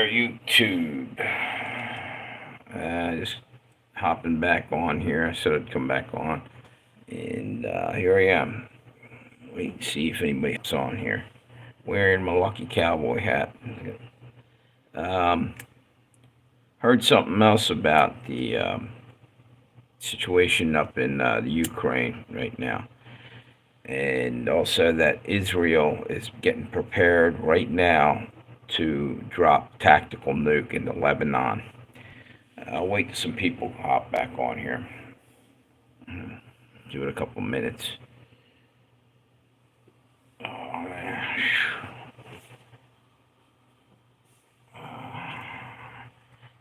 YouTube. Just hopping back on here. I said I'd come back on. And here I am. Wait and see if anybody's on here. Wearing my lucky cowboy hat. Um, Heard something else about the situation up in the Ukraine right now. And also that Israel is getting prepared right now to drop tactical nuke into Lebanon. I'll wait till some people hop back on here. Give it a couple minutes. Oh, man.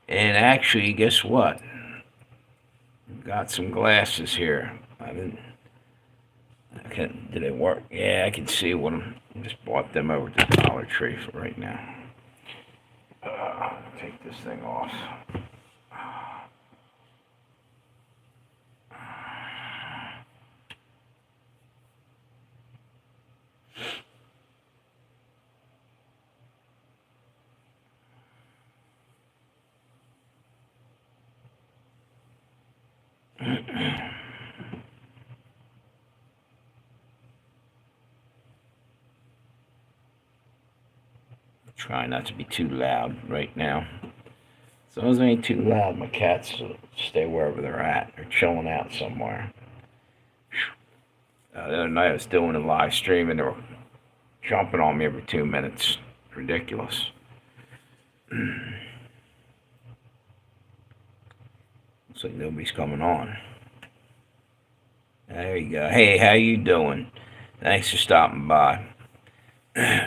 And actually, guess what? Got some glasses here. Did they work? Yeah, I can see one. I just bought them over at the Dollar Tree for right now. Take this thing off. Try not to be too loud right now. As long as I ain't too loud, my cats will stay wherever they're at. They're chilling out somewhere. The other night I was doing a live stream and they were jumping on me every 2 minutes. Ridiculous. Looks like nobody's coming on. There you go. Hey, how you doing? Thanks for stopping by.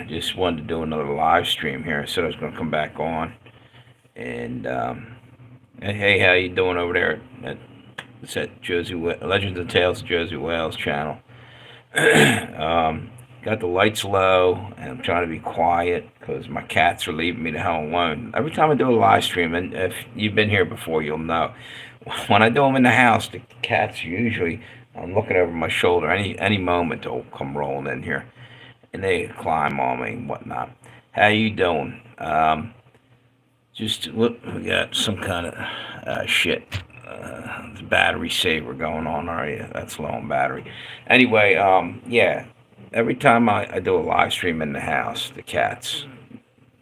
Just wanted to do another live stream here. I said I was going to come back on. And hey, how you doing over there? It's at Josey Legends and Tales of Josey Wales channel. Got the lights low, and I'm trying to be quiet because my cats are leaving me the hell alone. Every time I do a live stream, and if you've been here before, you'll know. When I do them in the house, the cats usually, I'm looking over my shoulder. Any moment they'll come rolling in here, and they climb on me and whatnot. How you doing? Just look, we got some kind of shit. The battery saver going on. All right, that's low on battery. Anyway, yeah. Every time I do a live stream in the house, the cats,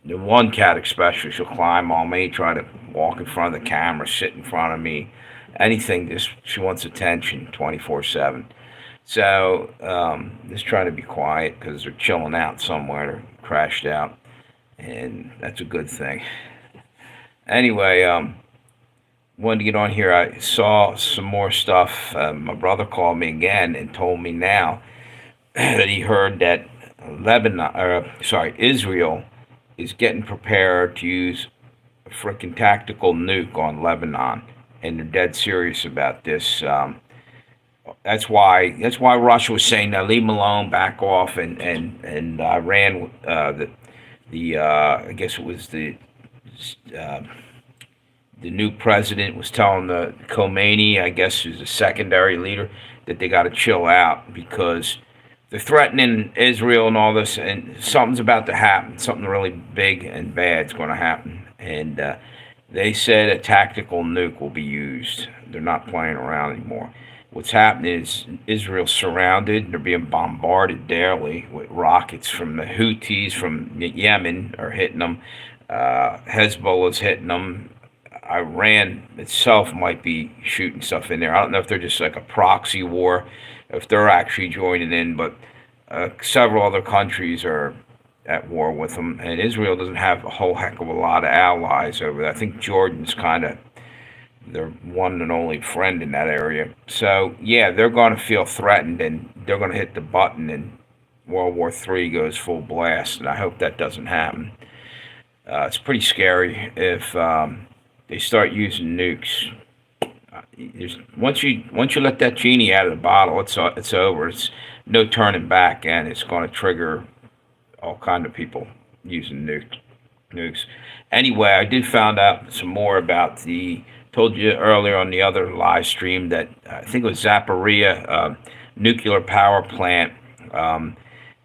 the one cat especially, she'll climb on me, try to walk in front of the camera, sit in front of me, anything. Just she wants attention 24/7. So just trying to be quiet because they're chilling out somewhere, they're crashed out, and that's a good thing. Anyway, wanted to get on here. I saw some more stuff. My brother called me again and told me now that he heard that Israel is getting prepared to use a freaking tactical nuke on Lebanon, and they're dead serious about this. That's why Russia was saying, "Now leave them alone, back off," and Iran, I guess it was uh, the new president was telling the Khomeini, I guess who's the secondary leader, that they got to chill out because they're threatening Israel and all this, and something's about to happen. Something really big and bad's going to happen. And they said a tactical nuke will be used. They're not playing around anymore. What's happening is Israel's surrounded. They're being bombarded daily with rockets from the Houthis from Yemen are hitting them. Hezbollah's hitting them. Iran itself might be shooting stuff in there. I don't know if they're just like a proxy war, if they're actually joining in, but several other countries are at war with them, and Israel doesn't have a whole heck of a lot of allies over there. I think Jordan's kind of their one and only friend in that area. So yeah, they're going to feel threatened, and they're going to hit the button, and World War III goes full blast. And I hope that doesn't happen. It's pretty scary if they start using nukes. Once you let that genie out of the bottle, it's over. It's no turning back, and it's going to trigger all kind of people using nukes. Anyway, I did find out some more about the. Told you earlier on the other live stream that I think it was Zaporizhia nuclear power plant.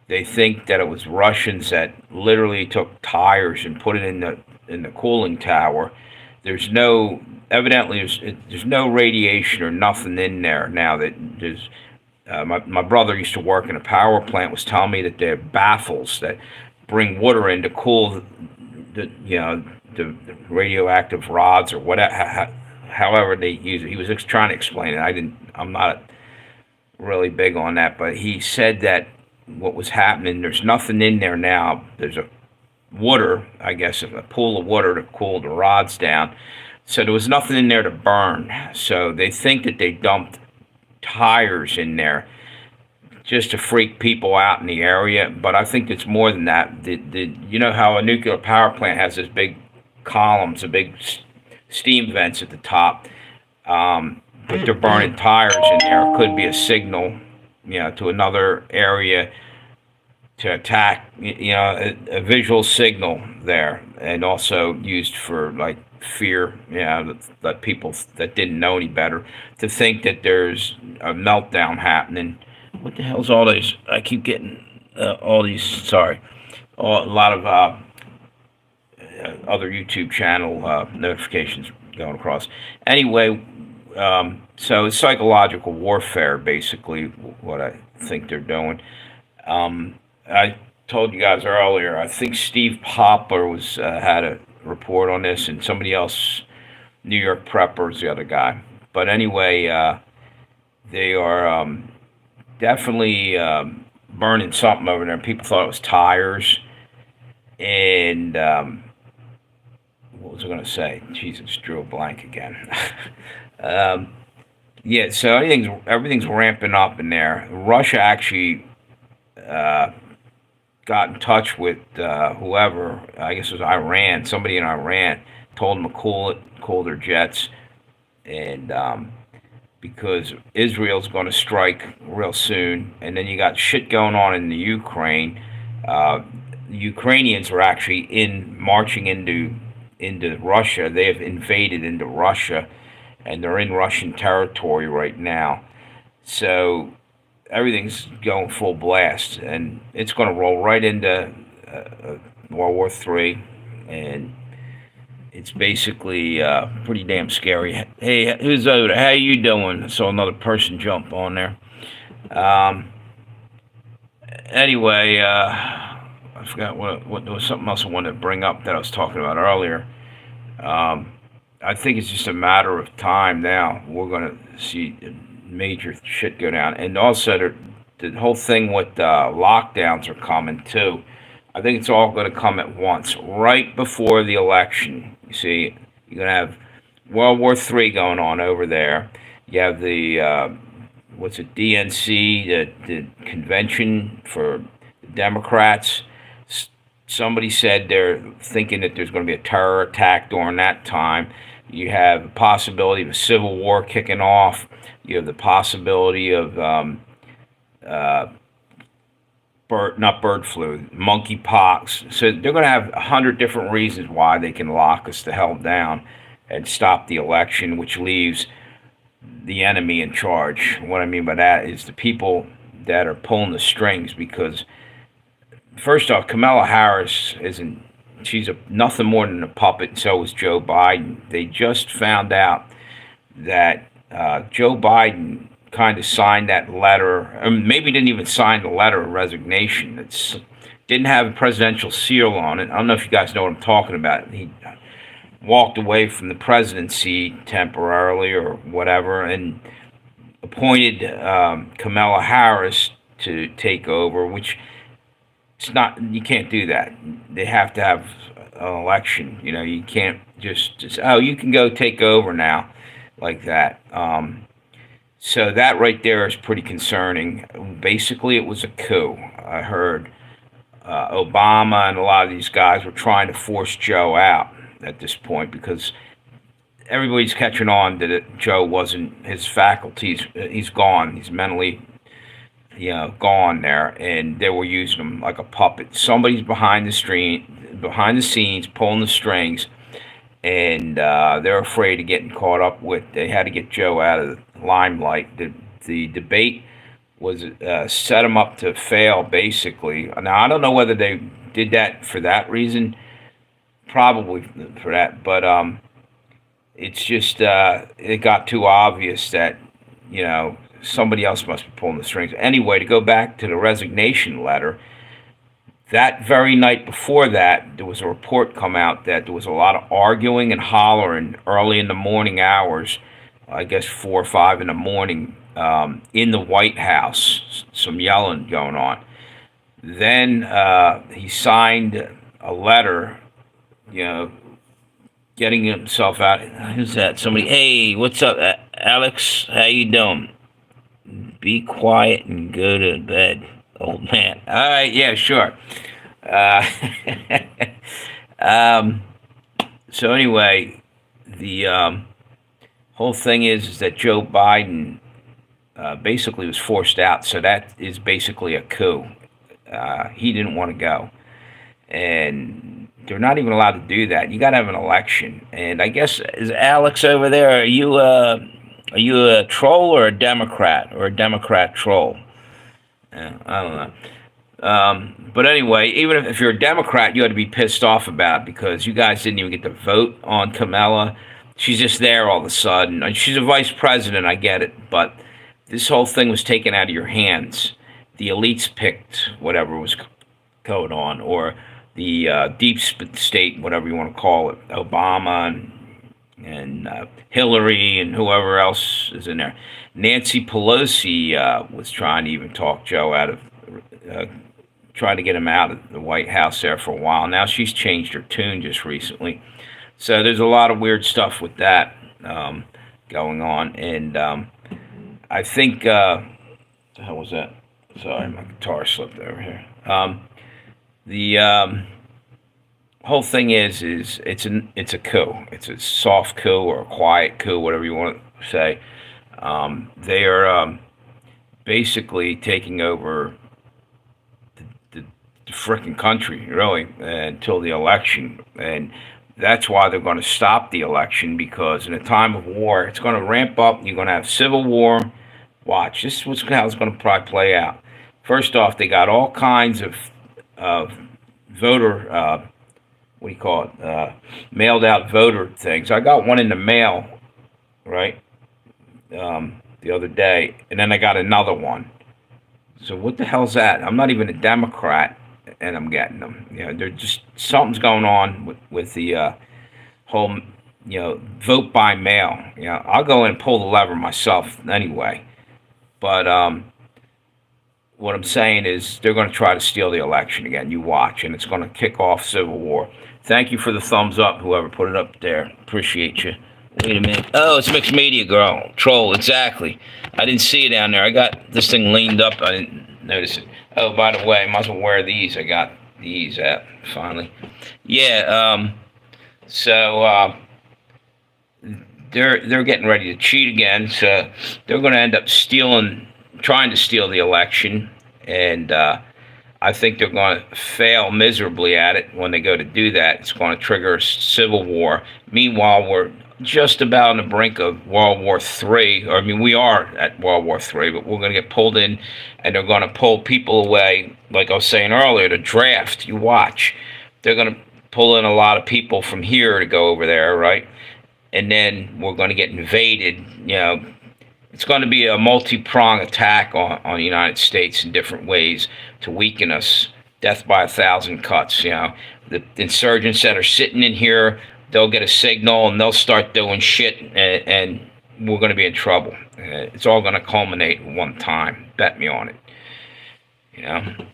They think that it was Russians that literally took tires and put it in the in the cooling tower. There's no evidently there's no radiation or nothing in there now. That there's my brother used to work in a power plant, was telling me that there are baffles that bring water in to cool the radioactive rods or whatever, however they use it. He was trying to explain it. I'm not really big on that, but he said that what was happening, there's nothing in there now. There's a water, I guess, a pool of water to cool the rods down. So there was nothing in there to burn. So they think that they dumped tires in there just to freak people out in the area. But I think it's more than that. You know how a nuclear power plant has this big columns, a big steam vents at the top, but they're burning tires in there. It could be a signal, to another area to attack, a visual signal there, and also used for like fear, that people that didn't know any better to think that there's a meltdown happening. What the hell's all these? I keep getting all these. Sorry, a lot of other YouTube channel notifications going across. Anyway, so it's psychological warfare, basically, what I think they're doing. I told you guys earlier, I think Steve Poplar was had a report on this, and somebody else, New York Prepper's the other guy. But anyway, they are definitely burning something over there. People thought it was tires. And what was I going to say? Jesus, drew a blank again. Yeah, so everything's ramping up in there. Russia actually got in touch with whoever, I guess it was Iran, somebody in Iran, told them to cool their jets, and because Israel's going to strike real soon, and then you got shit going on in the Ukraine. The Ukrainians were actually marching into Russia. They have invaded into Russia, and they're in Russian territory right now. So everything's going full blast, and it's going to roll right into World War III, and it's basically pretty damn scary. Hey, who's over? How you doing? I saw another person jump on there. Anyway, I forgot what there was something else I wanted to bring up that I was talking about earlier. I think it's just a matter of time now. We're going to see major shit go down. And also, the whole thing with lockdowns are coming, too. I think it's all going to come at once, right before the election. You see, you're going to have World War III going on over there. You have the, DNC, the convention for the Democrats. Somebody said they're thinking that there's going to be a terror attack during that time. You have the possibility of a civil war kicking off. You have the possibility of not bird flu, monkeypox. So they're going to have 100 different reasons why they can lock us the hell down and stop the election, which leaves the enemy in charge. What I mean by that is the people that are pulling the strings, because first off, Kamala Harris she's nothing more than a puppet, and so is Joe Biden. They just found out that Joe Biden kind of signed that letter, or maybe didn't even sign the letter of resignation. It didn't have a presidential seal on it. I don't know if you guys know what I'm talking about. He walked away from the presidency temporarily or whatever and appointed Kamala Harris to take over, which it's not, you can't do that. They have to have an election. You can't just you can go take over now like that. So that right there is pretty concerning. Basically, it was a coup. I heard Obama and a lot of these guys were trying to force Joe out at this point because everybody's catching on that Joe wasn't, his faculties, he's gone. He's mentally gone there, and they were using him like a puppet. Somebody's behind the scenes, pulling the strings, and they're afraid of getting caught up with. They had to get Joe out of the limelight. The debate was set him up to fail, basically. Now, I don't know whether they did that for that reason, probably for that, but it's just it got too obvious that somebody else must be pulling the strings. Anyway, to go back to the resignation letter, that very night before that, there was a report come out that there was a lot of arguing and hollering early in the morning hours, I guess 4 or 5 in the morning, in the White House. Some yelling going on. Then he signed a letter, getting himself out. Who's that? Somebody. Hey, what's up, Alex? How you doing? Be quiet and go to bed, old man. All right, yeah, sure. Uh, um, so anyway, the whole thing is that Joe Biden basically was forced out. So that is basically a coup. He didn't want to go, and they're not even allowed to do that. You got to have an election. And I guess, is Alex over there? Are you a troll or a Democrat, or a Democrat troll? I don't know. But anyway, even if you're a Democrat, you ought to be pissed off about it, because you guys didn't even get to vote on Kamala. She's just there all of a sudden. And she's a vice president, I get it, but this whole thing was taken out of your hands. The elites picked whatever was going on, or the deep state, whatever you want to call it, Obama and Hillary and whoever else is in there. Nancy Pelosi was trying to even talk Joe out of, trying to get him out of the White House there for a while. Now she's changed her tune just recently. So there's a lot of weird stuff with that going on. And I think, what the hell was that? Sorry, my guitar slipped over here. The whole thing is it's a coup. It's a soft coup or a quiet coup, whatever you want to say. They are basically taking over the frickin' country, really, until the election. And that's why they're going to stop the election, because in a time of war, it's going to ramp up. You're going to have civil war. Watch. This is how it's going to probably play out. First off, they got all kinds of voter, what do you call it, mailed out voter things. I got one in the mail, right, the other day, and then I got another one. So what the hell's that? I'm not even a Democrat, and I'm getting them. They're just, something's going on with the whole, vote by mail. I'll go in and pull the lever myself anyway. But what I'm saying is they're going to try to steal the election again. You watch, and it's going to kick off civil war. Thank you for the thumbs up, whoever put it up there. Appreciate you. Wait a minute. Oh, it's Mixed Media Girl. Troll, exactly. I didn't see it down there. I got this thing leaned up. I didn't notice it. Oh, by the way, I might as well wear these. I got these out, finally. Yeah, so they're getting ready to cheat again. So they're going to end up trying to steal the election, and I think they're going to fail miserably at it. When they go to do that, it's going to trigger a civil war. Meanwhile, we're just about on the brink of World War III. Or, I mean, we are at World War III, but we're going to get pulled in, and they're going to pull people away. Like I was saying earlier, the draft, you watch. They're going to pull in a lot of people from here to go over there, right? And then we're going to get invaded. It's going to be a multi-pronged attack on the United States in different ways to weaken us. Death by 1,000 cuts. The insurgents that are sitting in here, they'll get a signal and they'll start doing shit, and we're going to be in trouble. It's all going to culminate at one time. Bet me on it.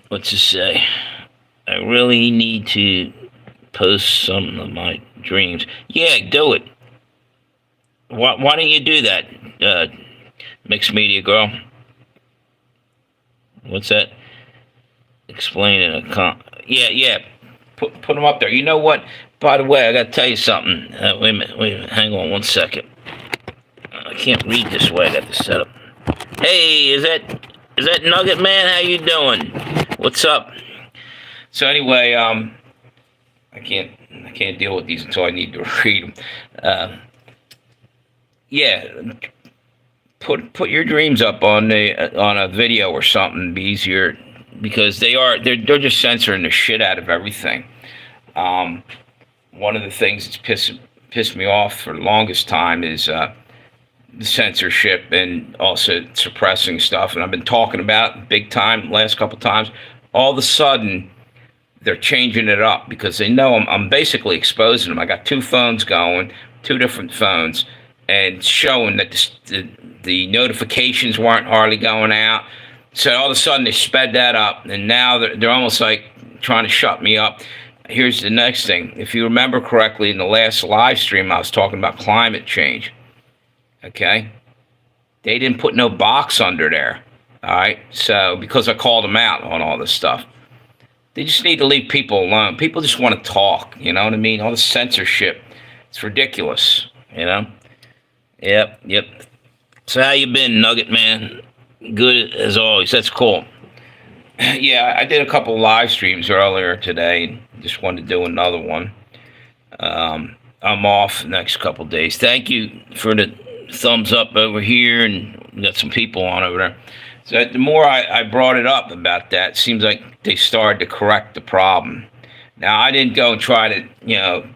What's to say? I really need to post some of my dreams. Yeah, do it. Why don't you do that, Mixed Media Girl? What's that? Explain in a yeah. Put them up there. You know what? By the way, I got to tell you something. Wait a minute. Hang on 1 second. I can't read this way. I got this set up. Hey, is that Nugget Man? How you doing? What's up? So anyway, I can't deal with these until I need to read them. Yeah, put your dreams up on a video or something. It'd be easier, because they're just censoring the shit out of everything. one of the things that's pissed me off for the longest time is the censorship and also suppressing stuff. And I've been talking about it big time last couple times. All of a sudden, they're changing it up because they know I'm basically exposing them. I got two phones going, two different phones, and showing that the notifications weren't hardly going out. So all of a sudden they sped that up, and now they're almost like trying to shut me up. Here's the next thing. If you remember correctly, in the last live stream, I was talking about climate change. Okay? They didn't put no box under there. All right? So, because I called them out on all this stuff. They just need to leave people alone. People just want to talk, you know what I mean? All the censorship. It's ridiculous, you know? Yep. So how you been, Nugget Man? Good as always. That's cool. Yeah, I did a couple of live streams earlier today. Just wanted to do another one. I'm off the next couple of days. Thank you for the thumbs up over here, and we got some people on over there. So the more I brought it up about that, it seems like they started to correct the problem. Now, I didn't go and try to,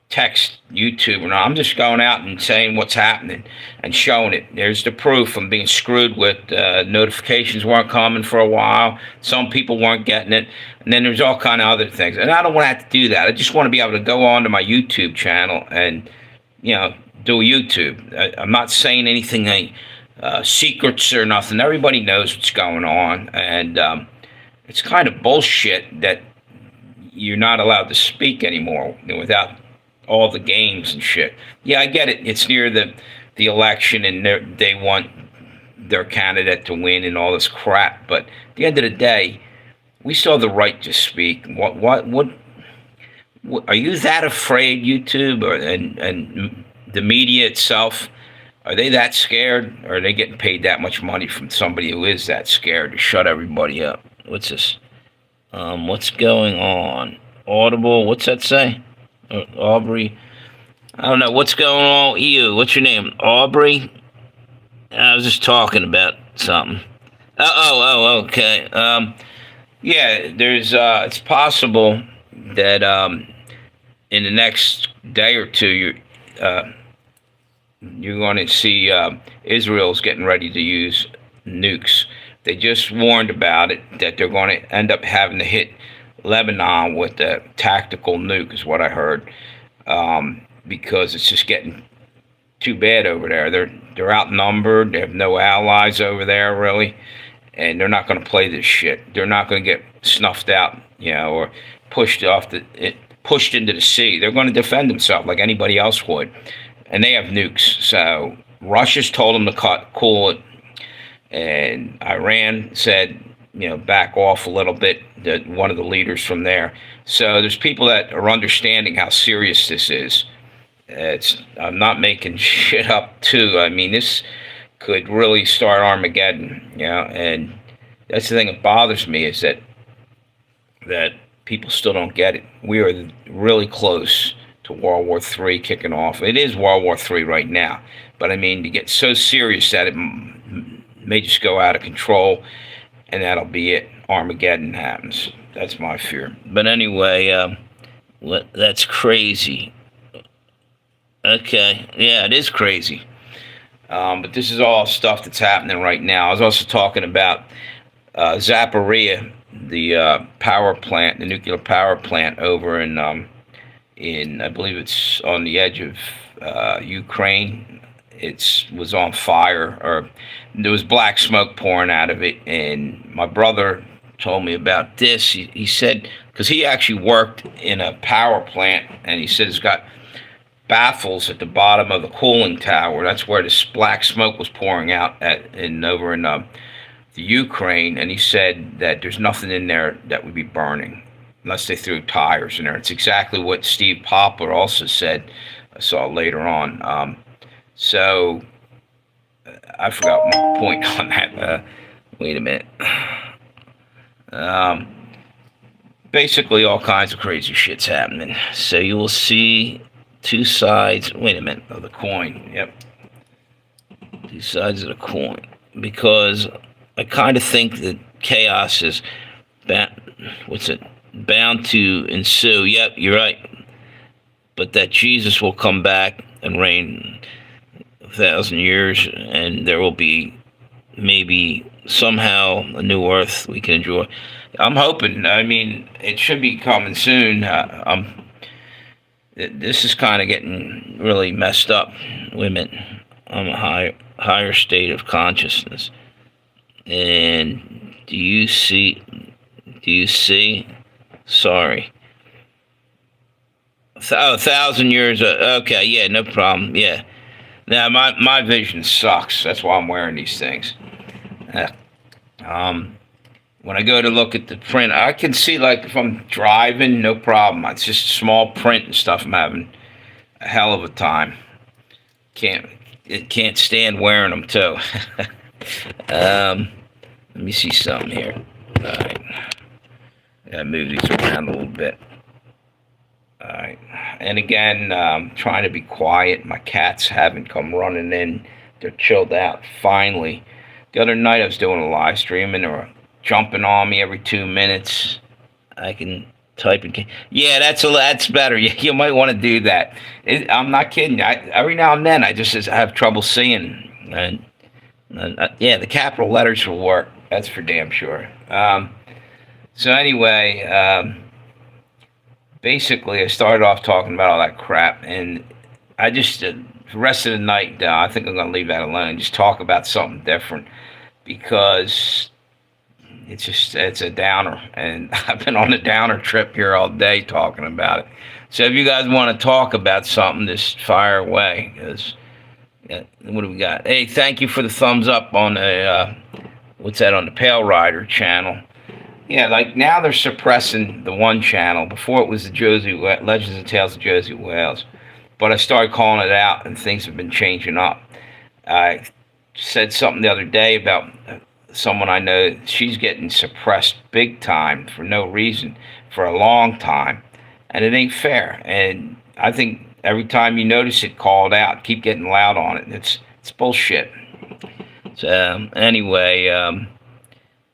text YouTube or not. I'm just going out and saying what's happening and showing it. There's the proof. I'm being screwed with. Notifications weren't coming for a while. Some people weren't getting it. And then there's all kind of other things. And I don't want to have to do that. I just want to be able to go on to my YouTube channel and, do a YouTube. I'm not saying anything secrets or nothing. Everybody knows what's going on. And it's kind of bullshit that you're not allowed to speak anymore without all the games and shit. Yeah, I get it. It's near the election, and they want their candidate to win and all this crap. But at the end of the day, we still have the right to speak. What are you that afraid, YouTube and the media itself? Are they that scared, or are they getting paid that much money from somebody who is that scared to shut everybody up? What's this? What's going on? Audible. What's that say? Aubrey, I don't know what's going on with you. What's your name? Aubrey? I was just talking about something. Okay. Yeah, there's it's possible that in the next day or two you're going to see Israel's getting ready to use nukes. They just warned about it, that they're going to end up having to hit Lebanon with a tactical nuke, is what I heard, because it's just getting too bad over there. They're outnumbered. They have no allies over there, really, and they're not going to play this shit. They're not going to get snuffed out, or pushed into the sea. They're going to defend themselves like anybody else would, and they have nukes. So Russia's told them to cool it, and Iran said, back off a little bit, one of the leaders from there. So there's people that are understanding how serious this is. I'm not making shit up, too. I mean, this could really start Armageddon, and that's the thing that bothers me, is that people still don't get it. We are really close to World War III kicking off. It is World War III right now, but I mean, to get so serious that it may just go out of control, and that'll be it. Armageddon happens. That's my fear. But anyway, that's crazy. Okay, yeah, it is crazy. But this is all stuff that's happening right now. I was also talking about Zaporizhzhia, the power plant, the nuclear power plant over in I believe it's on the edge of Ukraine. It was on fire, or there was black smoke pouring out of it. And my brother told me about this. He said, because he actually worked in a power plant, and he said it's got baffles at the bottom of the cooling tower. That's where this black smoke was pouring out over in the Ukraine. And he said that there's nothing in there that would be burning unless they threw tires in there. It's exactly what Steve Poplar also said. I saw later on. So, I forgot my point on that. Wait a minute. Basically, all kinds of crazy shit's happening. So you will see two sides. Wait a minute. Of the coin. Yep. Two sides of the coin. Because I kind of think that chaos is bound to ensue. Yep, you're right. but that Jesus will come back and reign 1,000 years, and there will be maybe somehow a new earth we can enjoy. I'm hoping. I mean, it should be coming soon. This is kind of getting really messed up. Women, I'm a higher state of consciousness. And do you see? Do you see? Sorry. 1,000 years. Okay, yeah, no problem. Yeah. Now my vision sucks. That's why I'm wearing these things. Uh, Um, when I go to look at the print, I can see, like, if I'm driving, no problem. It's just small print and stuff. I'm having a hell of a time. Can't it can't stand wearing them too. Let me see something here. All right, gotta move these around a little bit. All right, and again, trying to be quiet. My cats haven't come running in. They're chilled out finally. The other night I was doing a live stream and they were jumping on me every 2 minutes. I can type and yeah, that's better. You might want to do that. I'm not kidding. Every now and then I just have trouble seeing, and yeah, the capital letters will work. That's for damn sure. So anyway, basically I started off talking about all that crap, and I just the rest of the night, I think I'm gonna leave that alone. Just talk about something different because it's a downer, and I've been on a downer trip here all day talking about it. So if you guys want to talk about something, just fire away. Because what do we got? Hey, thank you for the thumbs up on the what's that, on the Pale Rider channel. Yeah, like now they're suppressing the one channel. Before it was the Legends and Tales of Josey Wales, but I started calling it out, and things have been changing up. I said something the other day about someone I know. She's getting suppressed big time for no reason for a long time, and it ain't fair. And I think every time you notice it called out, keep getting loud on it. It's bullshit. So anyway,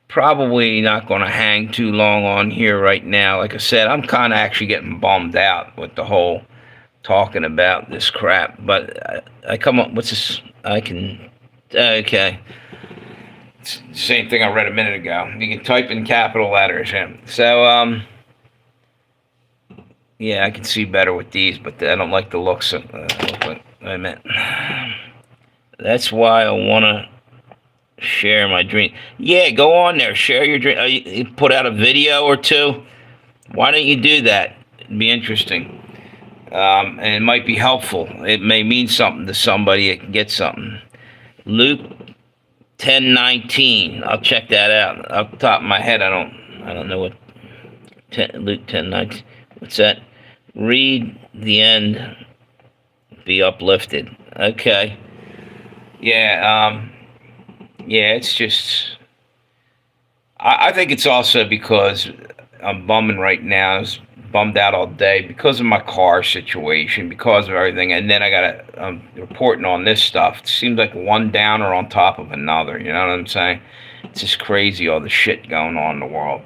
probably not going to hang too long on here right now. Like I said, I'm kind of actually getting bummed out with the whole talking about this crap. But I come up, what's this? I can, okay. It's the same thing I read a minute ago. You can type in capital letters. Yeah. So, yeah, I can see better with these, but I don't like the looks of, wait a minute. That's why I want to share my dream. Yeah, go on there, share your dream. You put out a video or two. Why don't you do that? It'd be interesting. And it might be helpful. It may mean something to somebody. It can get something. Luke 10:19. I'll check that out. Off the top of my head, I don't know what Luke 10:19. What's that? Read the end. Be uplifted. Okay. Yeah. Yeah. It's just. I think it's also because I'm bumming right now. I was bummed out all day because of my car situation, because of everything, and then I got reporting on this stuff. It seems like one downer on top of another. You know what I'm saying? It's just crazy, all the shit going on in the world.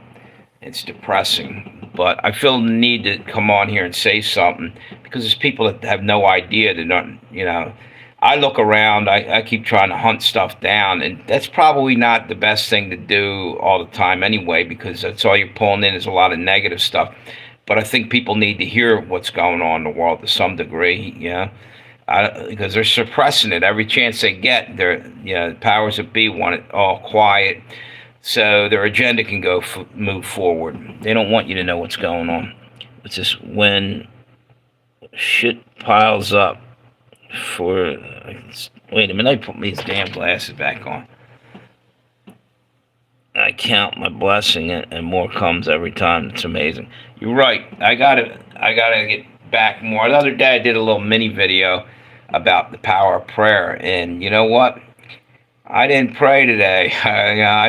It's depressing, but I feel the need to come on here and say something because there's people that have no idea. They don't, you know. I look around, I keep trying to hunt stuff down, and that's probably not the best thing to do all the time anyway, because that's all you're pulling in is a lot of negative stuff. But I think people need to hear what's going on in the world to some degree, you know, because they're suppressing it every chance they get. They're, you know, the powers that be want it all quiet so their agenda can move forward. They don't want you to know what's going on. It's just when shit piles up. Wait a minute, I put these damn glasses back on. I count my blessing, and more comes every time. It's amazing. You're right. I gotta get back more. The other day I did a little mini video about the power of prayer, and you know what? I didn't pray today. I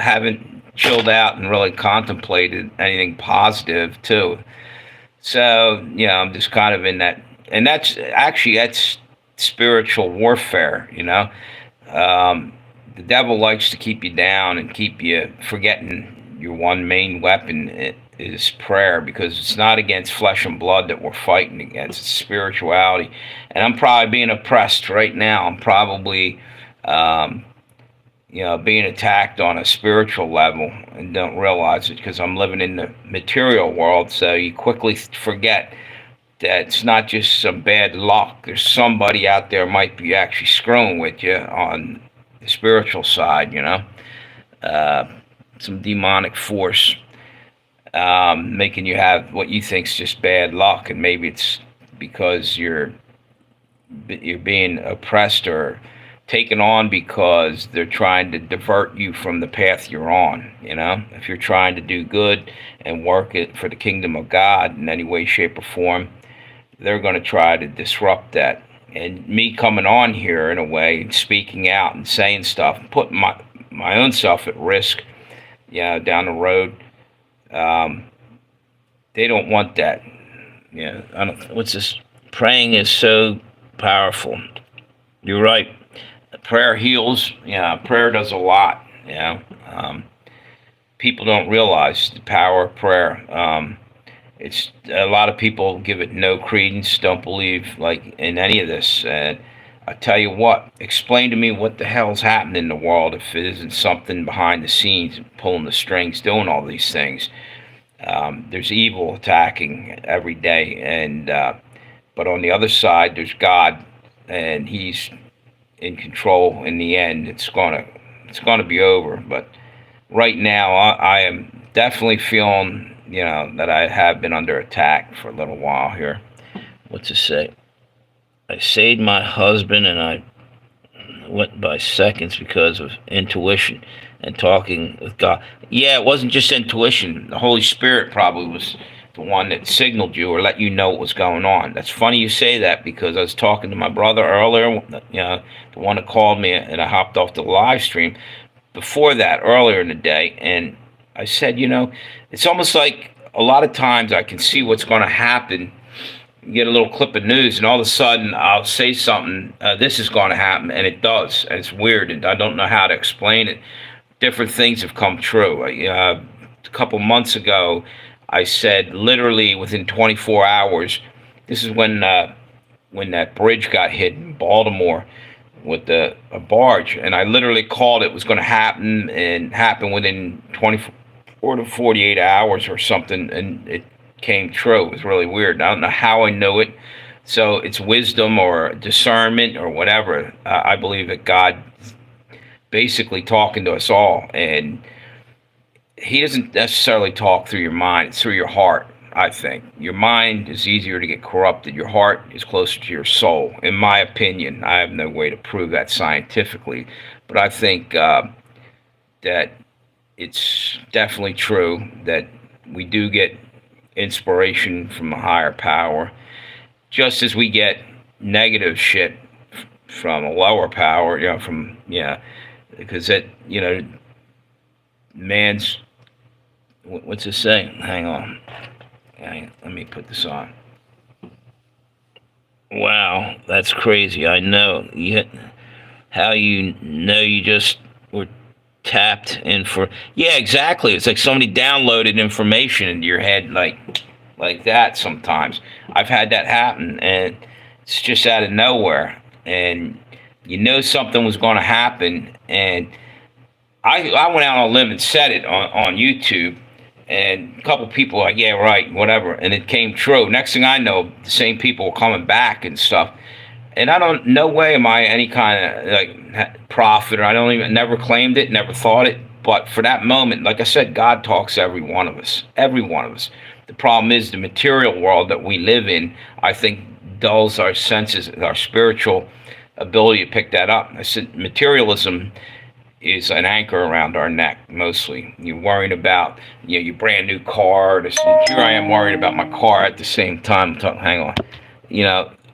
haven't chilled out and really contemplated anything positive too. So, you know, I'm just kind of in that. And that's spiritual warfare, you know. The devil likes to keep you down and keep you forgetting your one main weapon is prayer, because it's not against flesh and blood that we're fighting against. It's spirituality. And I'm probably being oppressed right now. I'm probably, um, being attacked on a spiritual level and don't realize it because I'm living in the material world. So you quickly forget that it's not just some bad luck. There's somebody out there might be actually screwing with you on the spiritual side. Uh, some demonic force making you have what you think's just bad luck, and maybe it's because you're being oppressed or taken on because they're trying to divert you from the path you're on. If you're trying to do good and work it for the kingdom of God in any way, shape, or form, they're going to try to disrupt that. And me coming on here in a way and speaking out and saying stuff, putting my own self at risk, down the road. They don't want that. I don't. What's this? Praying is so powerful. You're right. Prayer heals. Yeah, prayer does a lot. People don't realize the power of prayer. It's a lot of people give it no credence, don't believe like in any of this. And I tell you what, explain to me what the hell's happening in the world if it isn't something behind the scenes, pulling the strings, doing all these things. There's evil attacking every day, and but on the other side, there's God, and He's in control. In the end, it's gonna be over. But right now, I am definitely feeling, that I have been under attack for a little while here. What's it say? I saved my husband, and I went by seconds because of intuition and talking with God. Yeah, it wasn't just intuition. The Holy Spirit probably was the one that signaled you or let you know what was going on. That's funny you say that, because I was talking to my brother earlier, the one that called me, and I hopped off the live stream before that earlier in the day, and I said, it's almost like a lot of times I can see what's going to happen. You get a little clip of news, and all of a sudden I'll say something, this is going to happen, and it does. And it's weird, and I don't know how to explain it. Different things have come true. A couple months ago, I said literally within 24 hours, this is when that bridge got hit in Baltimore with a barge, and I literally called it was going to happen, and happen within 24 to 48 hours or something, and it came true. It was really weird. I don't know how I know it. So it's wisdom or discernment or whatever. I believe that God basically talking to us all, and He doesn't necessarily talk through your mind. It's through your heart. I think your mind is easier to get corrupted. Your heart is closer to your soul, in my opinion. I have no way to prove that scientifically, but I think that it's definitely true that we do get inspiration from a higher power, just as we get negative shit from a lower power, because man's, what's it say? Hang on, let me put this on. Wow, that's crazy. I know. How you just were tapped in for. Yeah, exactly. It's like somebody downloaded information into your head like that sometimes. I've had that happen, and it's just out of nowhere. And something was going to happen, and I went out on a limb and said it on YouTube, and a couple people were like, yeah, right, whatever, and it came true. Next thing I know, the same people were coming back and stuff. And no way am I any kind of prophet, or never claimed it, never thought it. But for that moment, like I said, God talks to every one of us. Every one of us. The problem is the material world that we live in, I think, dulls our senses, our spiritual ability to pick that up. I said materialism is an anchor around our neck, mostly. You're worrying about, your brand new car. Here I am worrying about my car at the same time. Hang on.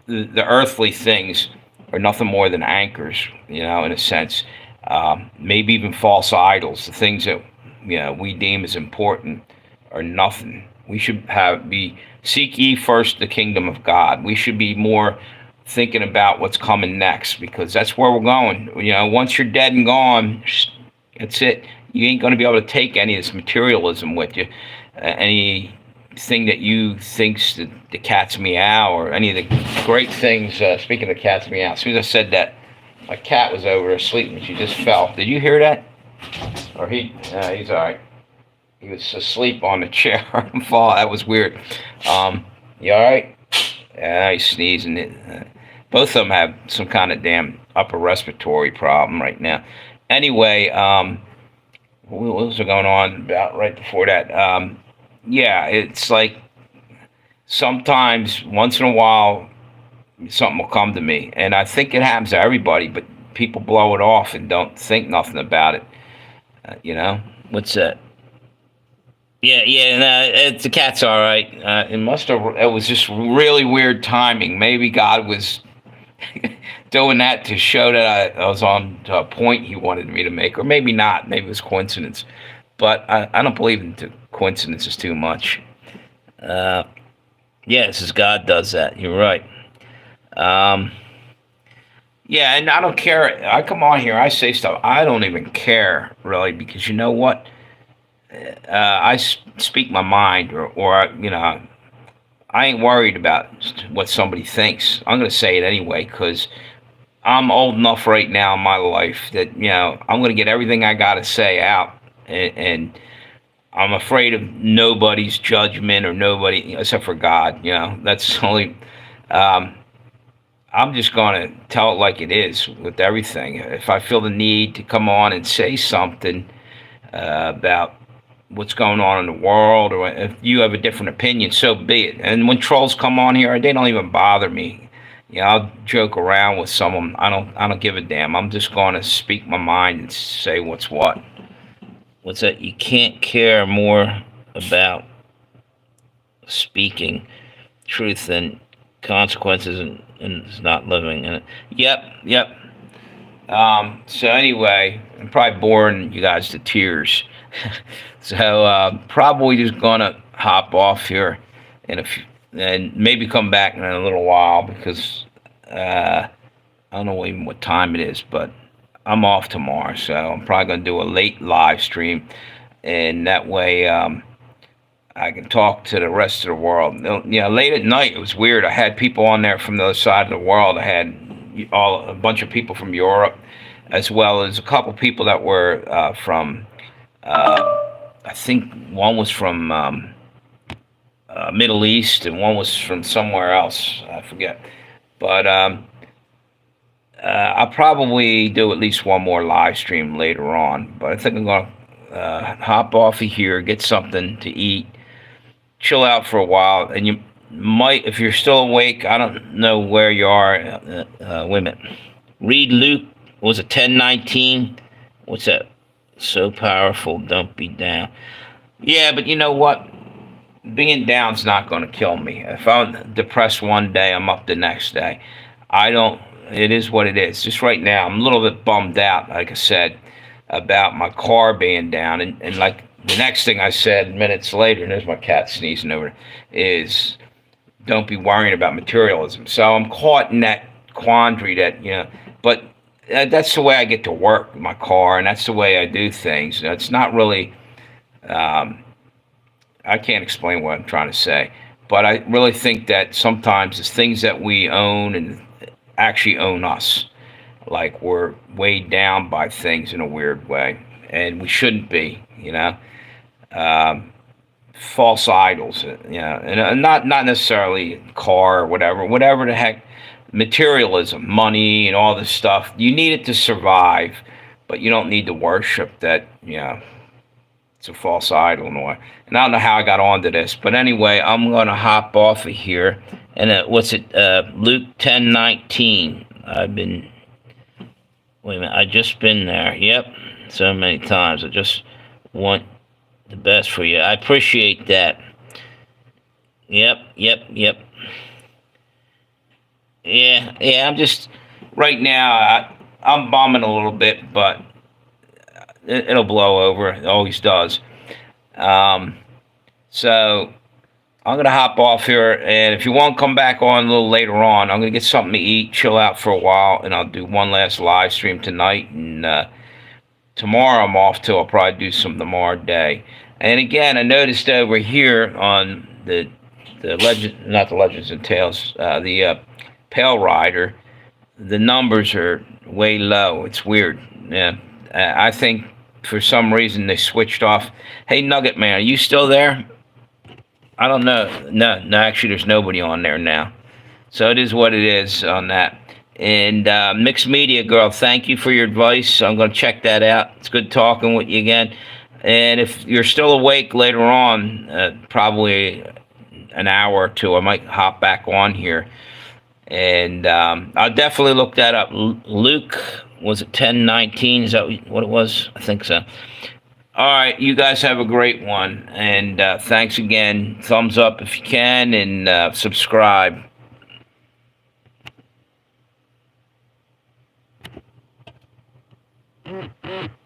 The earthly things are nothing more than anchors, in a sense. Maybe even false idols. The things that, we deem as important are nothing. We should seek ye first the kingdom of God. We should be more thinking about what's coming next, because that's where we're going. Once you're dead and gone, that's it. You ain't going to be able to take any of this materialism with you. anything that you thinks that the cat's meow, or any of the great things. Speaking of cats meow, as soon as I said that, my cat was over there sleeping. She just fell. Did you hear that? Or he's all right. He was asleep on the chair. Fall. That was weird. You all right? Yeah, he's sneezing. Both of them have some kind of damn upper respiratory problem right now. Anyway, what was going on about right before that? Yeah, it's like sometimes, once in a while, something will come to me, and I think it happens to everybody, but people blow it off and don't think nothing about it. You know, what's that? Yeah, yeah, no, the cat's all right. It must have. It was just really weird timing. Maybe God was doing that to show that I was on a point He wanted me to make, or maybe not. Maybe it was coincidence. But I don't believe in coincidences too much. Uh, yeah, this is God does that. You're right. Um, yeah, and I don't care. I come on here, I say stuff. I don't even care really, because you know what? Speak my mind, or I ain't worried about what somebody thinks. I'm gonna say it anyway, because I'm old enough right now in my life that I'm gonna get everything I gotta say out, and I'm afraid of nobody's judgment, or nobody except for God. That's only. Um, I'm just gonna tell it like it is with everything. If I feel the need to come on and say something about what's going on in the world, or if you have a different opinion, so be it. And when trolls come on here, they don't even bother me. I'll joke around with some of them. I don't give a damn. I'm just going to speak my mind and say what's what. What's that? You can't care more about speaking truth than consequences, and not living in it. Yep. So anyway, I'm probably boring you guys to tears. So probably just gonna hop off here and maybe come back in a little while, because I don't know even what time it is, but I'm off tomorrow, so I'm probably gonna do a late live stream, and that way I can talk to the rest of the world. Late at night it was weird. I had people on there from the other side of the world. I had a bunch of people from Europe, as well as a couple people that were from. I think one was from Middle East, and one was from somewhere else. I forget. But I'll probably do at least one more live stream later on. But I think I'm going to hop off of here, get something to eat, chill out for a while. And you might, if you're still awake, I don't know where you are. Wait a minute. Read Luke, was it 10:19? What's that? So powerful, don't be down. Yeah, but you know what? Being down's not going to kill me. If I'm depressed one day, I'm up the next day. I don't. It is what it is. Just right now, I'm a little bit bummed out, like I said, about my car being down. And like the next thing I said minutes later, and there's my cat sneezing over, is don't be worrying about materialism. So I'm caught in that quandary but that's the way I get to work in my car, and that's the way I do things. It's not really, I can't explain what I'm trying to say, but I really think that sometimes it's things that we own and actually own us. Like we're weighed down by things in a weird way, and we shouldn't be, false idols, and not necessarily car or whatever the heck. Materialism, money, and all this stuff. You need it to survive, but you don't need to worship that. It's a false idol. And I don't know how I got onto this, but anyway, I'm gonna hop off of here. And what's it? Luke 10:19. Wait a minute. I just been there. Yep, so many times. I just want the best for you. I appreciate that. Yep. Yeah, I'm just, right now, I'm bumming a little bit, but it'll blow over. It always does. So I'm going to hop off here, and if you want to come back on a little later on, I'm going to get something to eat, chill out for a while, and I'll do one last live stream tonight, and tomorrow I'm off too. I'll probably do some tomorrow day. And again, I noticed over here on the legend, not the Legends and Tales, the Pale Rider, the numbers are way low. It's weird. Yeah, I think for some reason they switched off. Hey, Nugget Man, are you still there? I don't know. No, no. Actually, there's nobody on there now. So it is what it is on that. And Mixed Media Girl, thank you for your advice. I'm going to check that out. It's good talking with you again. And if you're still awake later on, probably an hour or two, I might hop back on here. And I'll definitely look that up. Luke, was it 1019? Is that what it was? I think so. All right, you guys have a great one. And thanks again. Thumbs up if you can, and subscribe.